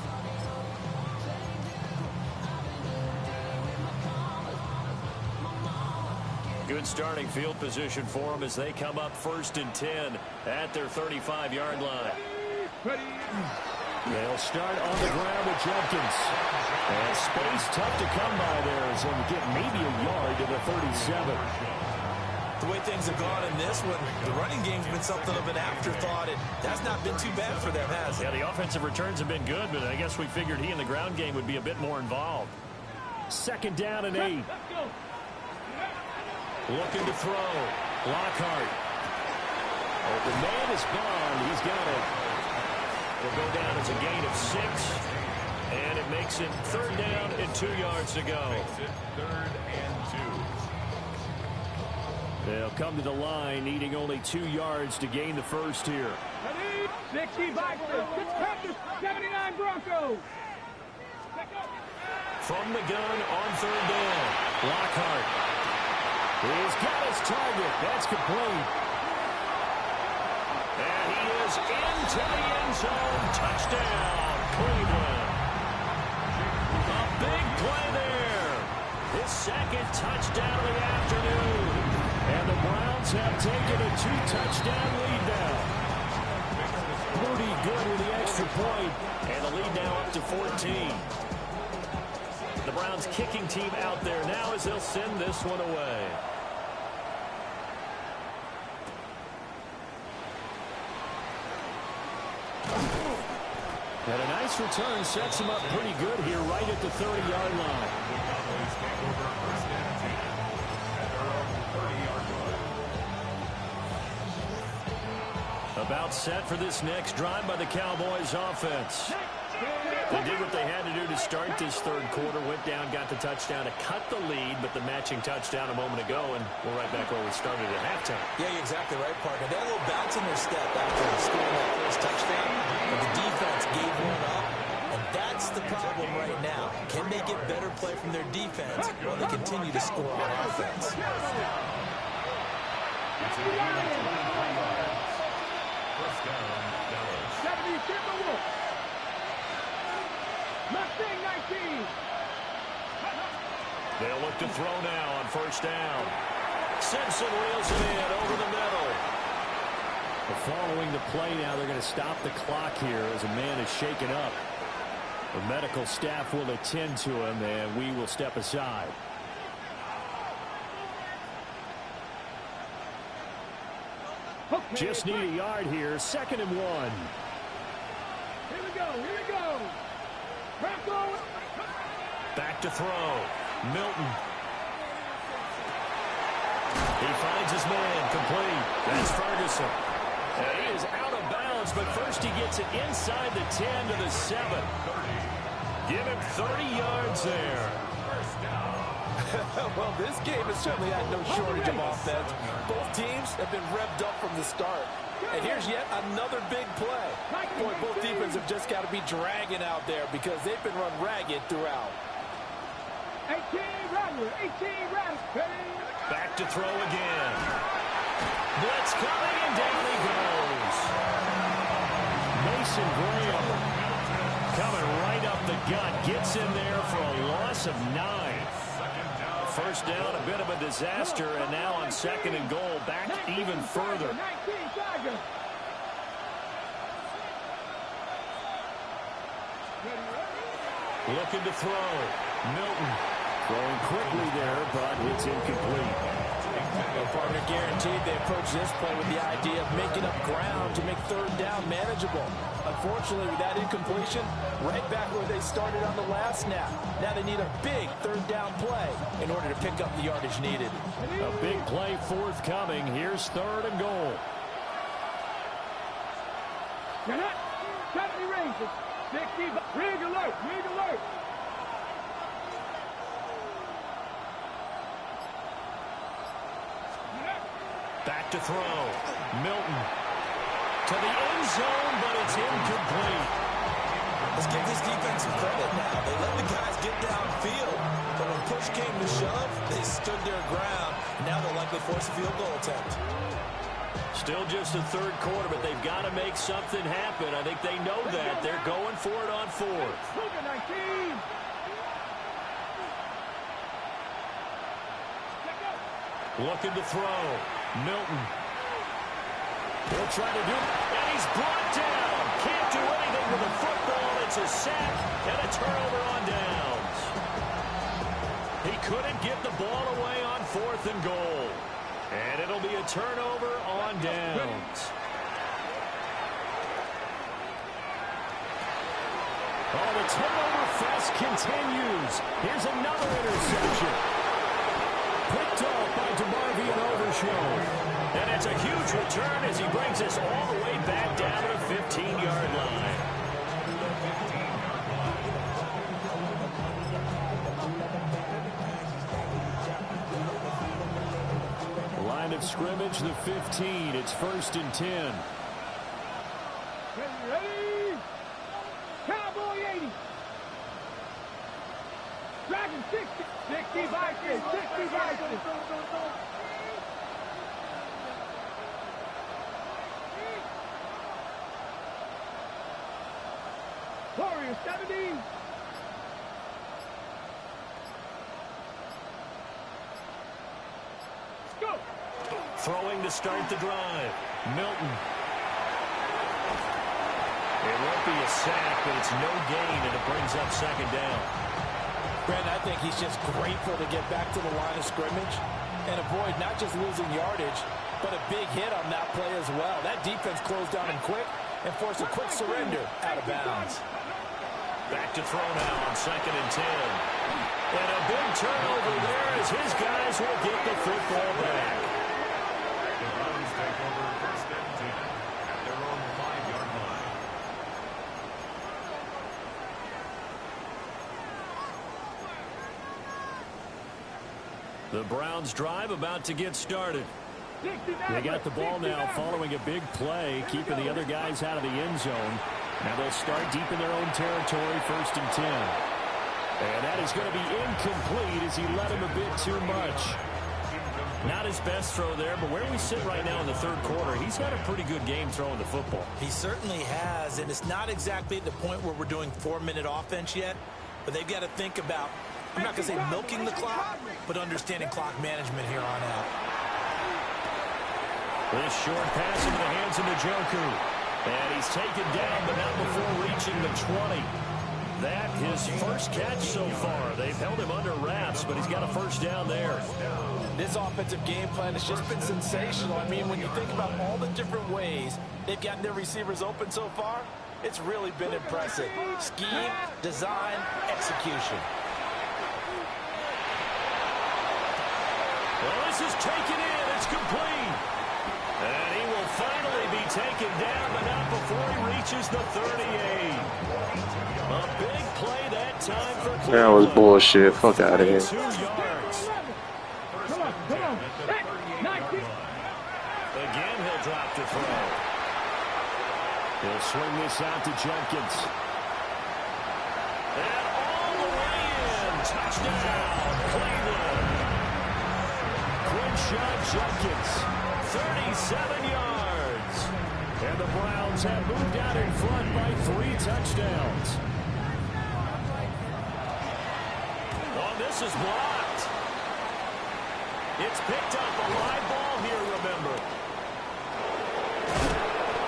Speaker 3: Good starting field position for them as they come up 1st and 10 at their 35-yard line.
Speaker 2: They'll start on the ground with Jenkins. And space tough to come by there as they'll get maybe a yard to the 37.
Speaker 4: The way things have gone in this one, the running game's been something of an afterthought, and that's not been too bad for them, has it?
Speaker 3: Yeah, the offensive returns have been good, but I guess we figured he in the ground game would be a bit more involved.
Speaker 2: 2nd down and 8.
Speaker 3: Looking to throw. Lockhart.
Speaker 2: Oh, the man is gone. He's got it.
Speaker 3: Will go down as a gain of 6. And it makes it 3rd down and 2 yards to go.
Speaker 5: Makes it 3rd and 2.
Speaker 2: They'll come to the line, needing only 2 yards to gain the first here.
Speaker 7: 60 Vikings, 6 Panthers, 79 Broncos.
Speaker 3: From the gun on 3rd down. Lockhart.
Speaker 2: He's got his target. That's complete.
Speaker 3: And he is into the end zone. Touchdown, Cleveland. A big play there. His 2nd touchdown of the afternoon.
Speaker 2: And the Browns have taken a 2-touchdown lead now. Pretty good with the extra point.
Speaker 3: And the lead now up to 14. The Browns kicking team out there now as they'll send this one away.
Speaker 2: And a nice return sets him up pretty good here right at the 30-yard line.
Speaker 3: About set for this next drive by the Cowboys offense. They did what they had to do to start this third quarter. Went down, got the touchdown to cut the lead, but the matching touchdown a moment ago, and we're right back where we started at halftime.
Speaker 4: Yeah, you're exactly right, partner. They had a little bounce in their step after scoring that first touchdown, but the defense gave one up, and that's the problem right now. Can they get better play from their defense while they continue to score on offense?
Speaker 5: First down, Dallas.
Speaker 7: 70 Timberwolves. Mustang 19.
Speaker 3: They'll look to throw now on 1st down. Simpson reels it in over the middle.
Speaker 2: Following the play now, they're going to stop the clock here as a man is shaken up. The medical staff will attend to him, and we will step aside. Just need a yard here. 2nd and 1.
Speaker 7: Here we go. Here we go. Broncos.
Speaker 3: Back to throw. Milton. He finds his man. Complete. That's Ferguson. And he is out of bounds, but first he gets it inside the 10 to the 7. Give him 30 yards there.
Speaker 6: Well, this game has certainly had no shortage of offense. Both teams have been revved up from the start. And here's yet another big play. Boy, both defenses have just got to be dragging out there because they've been run ragged throughout.
Speaker 7: 18 Rattler. 18 Rattler.
Speaker 3: Back to throw again. Blitz coming, and down he goes.
Speaker 2: Mason Graham
Speaker 3: coming right up the gut. Gets in there for a loss of 9. First down, a bit of a disaster, and now on 2nd and goal, back even further. Looking to throw. Milton
Speaker 2: Throwing quickly there, but it's incomplete.
Speaker 6: Partner guaranteed they approach this play with the idea of making up ground to make third down manageable. Unfortunately, with that incompletion, right back where they started on the last snap. Now they need a big third down play in order to pick up the yardage needed.
Speaker 2: A big play forthcoming. Here's 3rd and goal.
Speaker 7: Company ranges. 60. Rig alert. Rig alert.
Speaker 2: Back to throw. Milton to the end zone, but it's incomplete.
Speaker 4: Let's give this defense some credit now. They let the guys get downfield, but when push came to shove, they stood their ground. Now they'll likely force a field goal attempt.
Speaker 2: Still just the 3rd quarter, but they've got to make something happen. I think they know that. They're going for it on 4th. Looking to throw. Milton. He'll try to do it, and he's brought down. Can't do anything with the football. It's a sack and a turnover on downs. He couldn't get the ball away on 4th and goal. And it'll be a turnover on downs. Oh, the turnover fest continues. Here's another interception. Picked up by DeMarvion Overshow. And it's a huge return as he brings us all the way back down to the 15-yard line. Line of scrimmage, the 15. It's 1st and 10.
Speaker 7: Ready? Cowboy 80. Dragon 60. 60 Vikings. 60 Vikings. Warrior 70. Go.
Speaker 2: Throwing to start the drive. Milton. It won't be a sack, but it's no gain, and it brings up 2nd down.
Speaker 6: Brandon, I think he's just grateful to get back to the line of scrimmage and avoid not just losing yardage, but a big hit on that play as well. That defense closed down him quick and forced a quick surrender out of bounds.
Speaker 2: Back to throw now on 2nd and 10. And a big turnover there as his guys will get the football back.
Speaker 5: The Browns take over 1st and 10 at their own 5-yard line.
Speaker 2: The Browns drive about to get started. They got the ball now following a big play, keeping the other guys out of the end zone. Now they'll start deep in their own territory, 1st and 10. And that is going to be incomplete as he led him a bit too much. Not his best throw there, but where we sit right now in the 3rd quarter, he's got a pretty good game throwing the football.
Speaker 4: He certainly has, and it's not exactly at the point where we're doing 4-minute offense yet, but they've got to think about, I'm not going to say milking the clock, but understanding clock management here on out.
Speaker 2: This short pass into the hands of Njoku. And he's taken down, but not before reaching the 20. That his first catch so far. They've held him under wraps, but he's got a 1st down there.
Speaker 6: This offensive game plan has just been sensational. I mean, when you think about all the different ways they've gotten their receivers open so far, it's really been impressive. Scheme, design, execution.
Speaker 2: Well, this is taken in. It's complete. And he will finally be taken down, but not before he reaches the 38. A big play that time for Cleveland.
Speaker 8: That was bullshit. Fuck out of here.
Speaker 2: 2 yards.
Speaker 7: Come on.
Speaker 2: Again, he'll drop to throw. He'll swing this out to Jenkins. And all the way in. Touchdown, Cleveland. Quinshaw Jenkins, 37 yards. And the Browns have moved out in front by 3 touchdowns. Oh, this is blocked. It's picked up a live ball here, remember.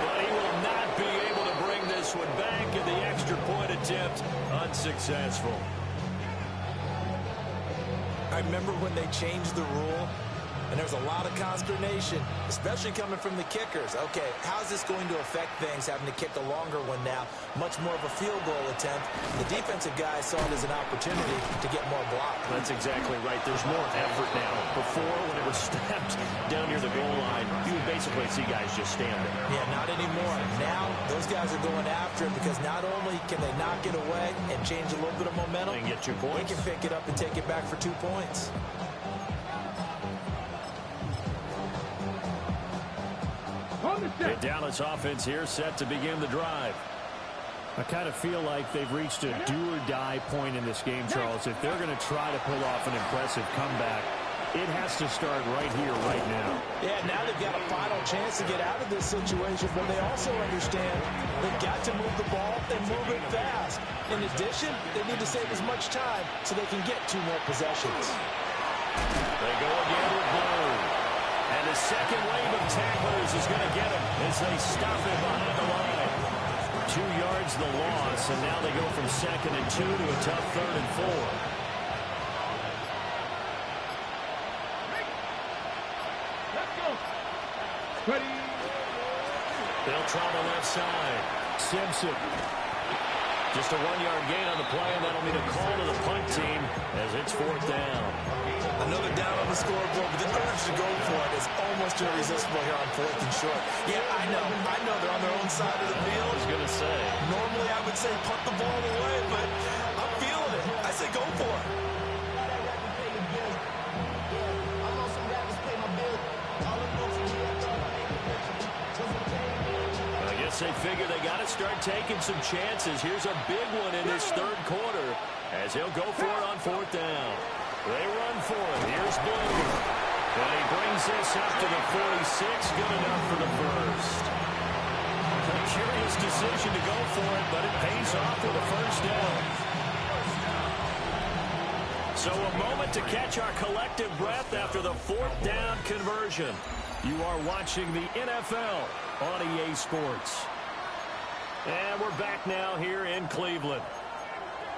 Speaker 2: But he will not be able to bring this one back, and the extra point attempt unsuccessful.
Speaker 6: I remember when they changed the rule, and there's a lot of consternation, especially coming from the kickers. Okay, how's this going to affect things, having to kick a longer one now? Much more of a field goal attempt. The defensive guys saw it as an opportunity to get more block.
Speaker 3: That's exactly right. There's more effort now. Before, when it was snapped down near the goal line, you would basically see guys just standing.
Speaker 6: Yeah, not anymore. Now, those guys are going after it because not only can they knock it away and change a little bit of momentum,
Speaker 3: and get 2 points.
Speaker 6: They can pick it up and take it back for 2 points.
Speaker 2: The Dallas offense here set to begin the drive. I kind of feel like they've reached a do-or-die point in this game, Charles. If they're going to try to pull off an impressive comeback, it has to start right here, right now.
Speaker 6: Yeah, now they've got a final chance to get out of this situation, but they also understand they've got to move the ball and move it fast. In addition, they need to save as much time so they can get 2 more possessions.
Speaker 3: They go again with Blue. And the second wave of tacklers is going to get him as they stop him behind the line. 2 yards the loss, and now they go from 2nd and 2 to a tough 3rd and 4.
Speaker 7: Let's go. Ready.
Speaker 3: They'll try the left side.
Speaker 2: Simpson.
Speaker 3: Just a 1-yard gain on the play, and that'll be the call to the punt team as it's 4th down.
Speaker 6: Another down on the scoreboard, but the urge to go for it is almost irresistible here on 4th and short. Yeah, I know they're on their own side of the field.
Speaker 3: I was going to say.
Speaker 6: Normally I would say punt the ball away, but I'm feeling it. I say go for it.
Speaker 3: I guess they figure they got to start taking some chances. Here's a big one in this 3rd quarter as he'll go for it on 4th down. They run for it. Here's Blue. And he brings this up to the 46. Good enough for the first. A curious decision to go for it, but it pays off with a 1st down. So a moment to catch our collective breath after the 4th down conversion.
Speaker 2: You are watching the NFL on EA Sports.
Speaker 3: And we're back now here in Cleveland.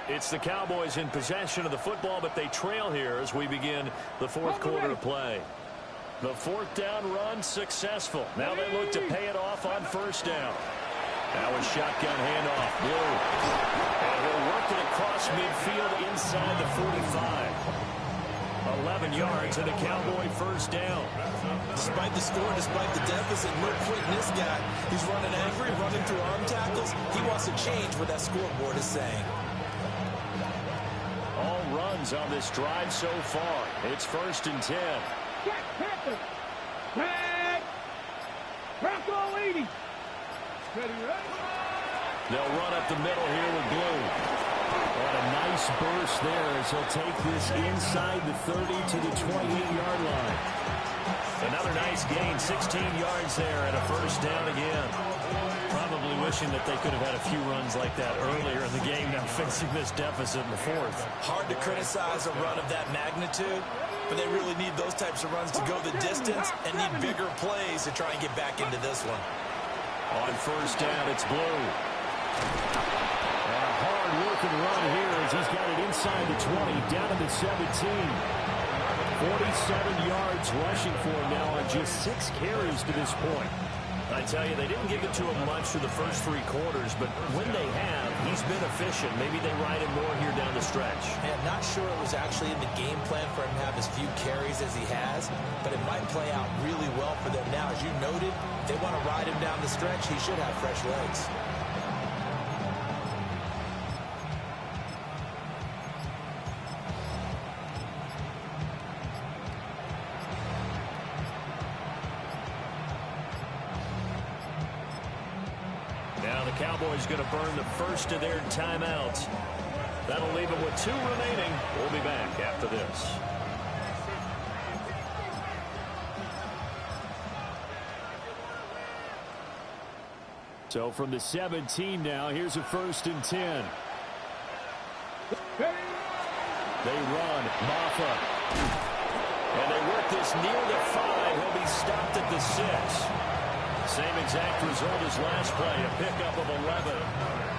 Speaker 3: It's the Cowboys in possession of the football, but they trail here as we begin the 4th quarter of play. The 4th down run successful. Now they look to pay it off on 1st down. Now a shotgun handoff. Blue. And he'll work it across midfield inside the 45. 11 yards and a Cowboy 1st down.
Speaker 6: Despite the score, despite the deficit, no quitting this guy. He's running angry, running through arm tackles. He wants to change what that scoreboard is saying.
Speaker 2: All runs on this drive so far. It's 1st and 10.
Speaker 7: Jack Panther. Tag. Bronco 80. Ready, ready.
Speaker 2: They'll run up the middle here with Blue. What a nice burst there as he'll take this inside the 30 to the 28-yard line.
Speaker 3: Another nice gain, 16 yards there and a 1st down again.
Speaker 2: Probably wishing that they could have had a few runs like that earlier in the game, now facing this deficit in the 4th.
Speaker 6: Hard to criticize a run of that magnitude, but they really need those types of runs to go the distance and need bigger plays to try and get back into this one.
Speaker 2: On 1st down, it's Blue. And a hard-working run here as he's got it inside the 20, down to the 17. 47 yards rushing for him now on just 6 carries to this point.
Speaker 3: I tell you, they didn't give it to him much through the first 3 quarters, but when they have, he's been efficient. Maybe they ride him more here down the stretch.
Speaker 6: And not sure it was actually in the game plan for him to have as few carries as he has, but it might play out really well for them now. As you noted, if they want to ride him down the stretch, he should have fresh legs.
Speaker 3: Now the Cowboys going to burn the first of their timeouts. That'll leave them with 2 remaining. We'll be back after this.
Speaker 2: So from the 17 now, here's a 1st and 10. They run. Maffa. And they work this near the 5. He'll be stopped at the 6.
Speaker 3: Same exact result as last play, a pickup of 11.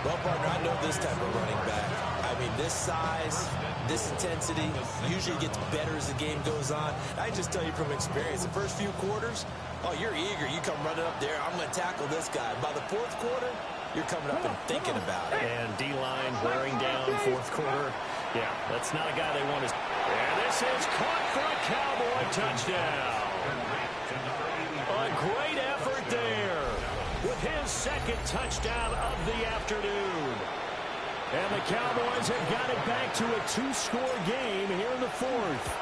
Speaker 6: Well, partner, I know this type of running back. I mean, this size, this intensity usually gets better as the game goes on. I just tell you from experience, the first few quarters, oh, you're eager. You come running up there, I'm going to tackle this guy. By the fourth quarter, you're coming up and thinking about it.
Speaker 3: And D-line wearing down fourth quarter. Yeah, that's not a guy they want to... And this is caught for a Cowboy touchdown. A great effort there with his second touchdown of the afternoon. And the Cowboys have got it back to a two-score game here in the fourth.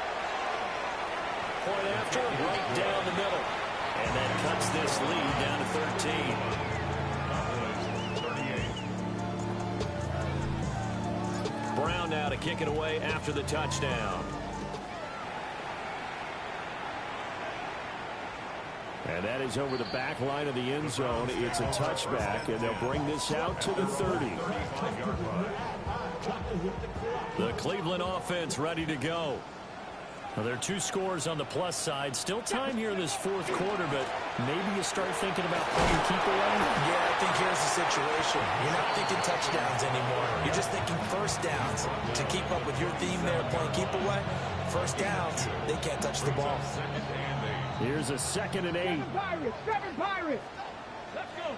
Speaker 3: Point after, right down the middle. And that cuts this lead down to 13. Brown now to kick it away after the touchdown. And that is over the back line of the end zone. It's a touchback, and they'll bring this out to the 30. The Cleveland offense ready to go. Well, there are two scores on the plus side. Still time here in this fourth quarter, but maybe you start thinking about playing keep away.
Speaker 6: Yeah, I think here's the situation. You're not thinking touchdowns anymore. You're just thinking first downs. To keep up with your theme there, playing keep away, first downs, they can't touch the ball.
Speaker 3: Here's a 2nd and 8.
Speaker 7: Seven Pirates. Let's go.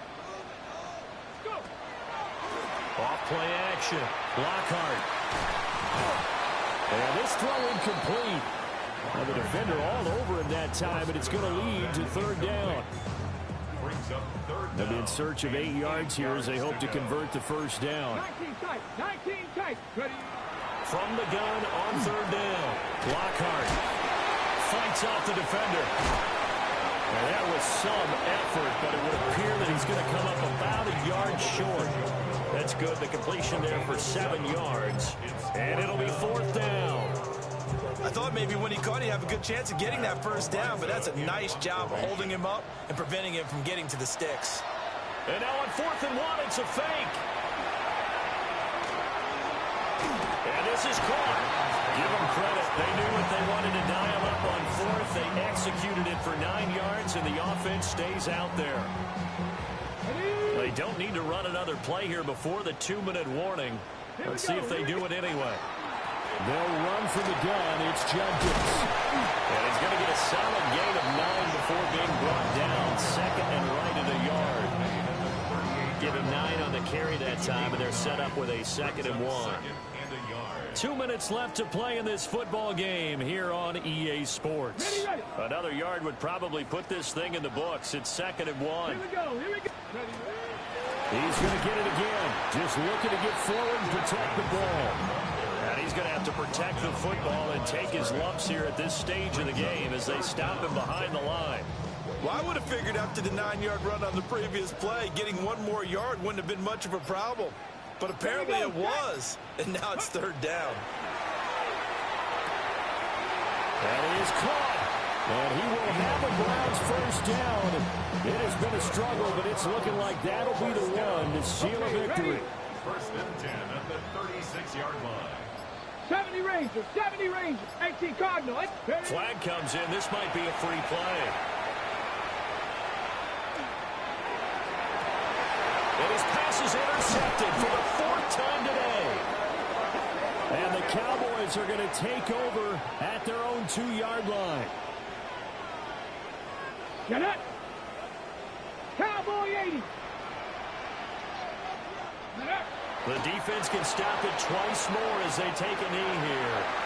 Speaker 7: Go.
Speaker 3: Off play action. Lockhart. And this throw incomplete. And the defender all over him that time, and it's going to lead to third down. They'll be in search of 8 yards here as they hope to convert the first down.
Speaker 7: 19 tight. Ready.
Speaker 3: From the gun on third down. Lockhart fights off the defender. And that was some effort, but it would appear that he's going to come up about a yard short. That's good. The completion there for 7 yards. And it'll be fourth down.
Speaker 6: I thought maybe when he caught, he'd have a good chance of getting that first down, but that's a nice job of holding him up and preventing him from getting to the sticks.
Speaker 3: And now on 4th and 1, it's a fake. And this is caught. Give them credit. They knew what they wanted to dial up on 4th. They executed it for 9 yards, and the offense stays out there. They don't need to run another play here before the 2-minute warning. Let's see if they do it anyway.
Speaker 2: They'll run for the gun. It's Judkins.
Speaker 3: And he's going to get a solid gain of 9 before being brought down. 2nd and right at a yard. Give him 9 on the carry that time, and they're set up with a 2nd and 1. 2 minutes left to play in this football game here on EA Sports. Another yard would probably put this thing in the books. It's 2nd and 1.
Speaker 7: Here we go.
Speaker 2: He's going to get it again. Just looking to get forward and protect the ball.
Speaker 3: And he's going to have to protect the football and take his lumps here at this stage of the game as they stop him behind the line.
Speaker 6: Well, I would have figured after the 9-yard run on the previous play, getting 1 more yard wouldn't have been much of a problem. But apparently it was, and now it's third down.
Speaker 2: And he is caught. And he will have a Browns first down. It has been a struggle, but it's looking like that'll be the one to seal a victory.
Speaker 5: First and 10 at the 36-yard line.
Speaker 7: 70 Rangers. 18 Cardinal.
Speaker 3: Flag comes in. This might be a free play. And his pass is intercepted for the 4th time today.
Speaker 2: And the Cowboys are going to take over at their own 2-yard line.
Speaker 7: Get it. Cowboy 80.
Speaker 3: The defense can stop it twice more as they take a knee here.